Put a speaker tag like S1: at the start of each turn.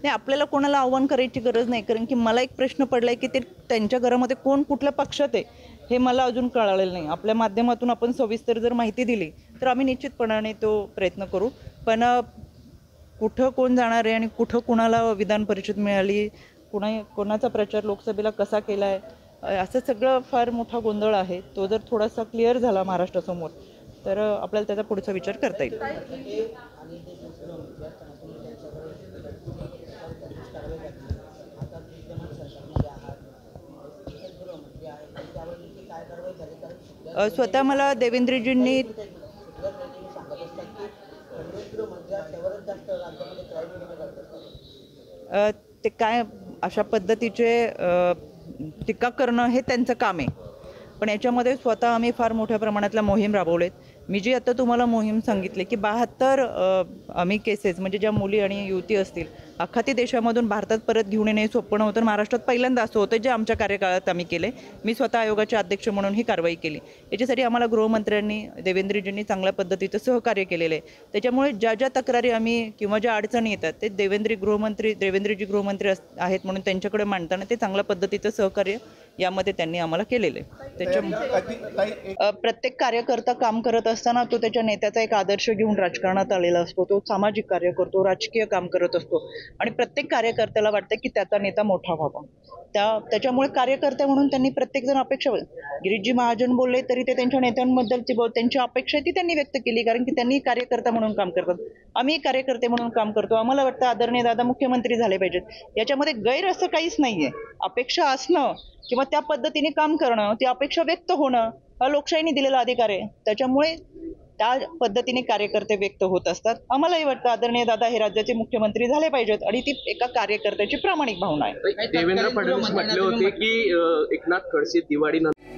S1: नाही, आपल्याला कोणाला आव्हान करायची गरज नाही, कारण की मला एक प्रश्न पडलाय की ते त्यांच्या घरामध्ये कोण कुठल्या पक्षात आहे हे मला अजून कळालेलं नाही. आपल्या माध्यमातून आपण सविस्तर जर माहिती दिली तर आम्ही निश्चितपणाने तो प्रयत्न करू. पण कुठं कोण जाणार आहे आणि कुठं कुणाला विधान परिषद मिळाली, कोणाचा प्रचार लोकसभेला कसा केला आहे, असं सगळं फार मोठा गोंधळ आहे. तो जर थोडासा क्लिअर झाला महाराष्ट्रासमोर तर आपल्याला त्याचा पुढचा विचार करता येईल. स्वतः मला देवेंद्रजींनी ते काय अशा पद्धतीचे टीका करणं हे त्यांचं काम आहे. पण याच्यामध्ये स्वतः आम्ही फार मोठ्या प्रमाणातल्या मोहीम राबवलेत. मी जी आता तुम्हाला मोहीम सांगितली की 72 आम्ही केसेस म्हणजे ज्या मुली आणि युवती असतील आखाती देशामधून भारतात परत घेऊन येणे सोपं नव्हतं. महाराष्ट्रात पहिल्यांदा असं होतं जे आमच्या कार्यकाळात आम्ही केले. मी स्वतः आयोगाचे अध्यक्ष म्हणून ही कारवाई केली. याच्यासाठी आम्हाला गृहमंत्र्यांनी देवेंद्रजींनी चांगल्या पद्धतीचं सहकार्य केलेलं आहे. त्याच्यामुळे ज्या ज्या तक्रारी आम्ही किंवा ज्या अडचणी येतात ते देवेंद्रजी गृहमंत्री आहेत म्हणून त्यांच्याकडे मांडताना ते चांगल्या पद्धतीचं सहकार्य यामध्ये त्यांनी आम्हाला केलेलं आहे. त्याच्या प्रत्येक कार्यकर्ता काम करत असताना तो त्याच्या नेत्याचा एक आदर्श घेऊन राजकारणात आलेला असतो. तो सामाजिक कार्य करतो, राजकीय काम करत असतो आणि प्रत्येक कार्यकर्त्याला वाटतं की त्याचा नेता मोठा व्हावा. त्याच्यामुळे कार्यकर्ते म्हणून त्यांनी प्रत्येकजण अपेक्षा, गिरीशजी महाजन बोलले तरी ते त्यांच्या नेत्यांबद्दलची त्यांची अपेक्षा ती त्यांनी व्यक्त केली, कारण की त्यांनी कार्यकर्ता म्हणून काम करतात, आम्ही कार्यकर्ते म्हणून काम करतो. आम्हाला वाटतं आदरणीय दादा मुख्यमंत्री झाले पाहिजेत. याच्यामध्ये गैर असं काहीच नाहीये. अपेक्षा असणं किंवा त्या पद्धतीने काम करणं, ती अपेक्षा व्यक्त होणं हा लोकशाहीने दिलेला अधिकार आहे. त्याच्यामुळे त्या पद्धतीने कार्यकर्ते व्यक्त होत असतात. आम्हालाही वाटतं आदरणीय दादा हे राज्याचे मुख्यमंत्री झाले पाहिजेत आणि ती एका कार्यकर्त्याची प्रामाणिक भावना आहे.
S2: देवेंद्र फडणवीस म्हटले होते की एकनाथ खडसे दिवाळीनंतर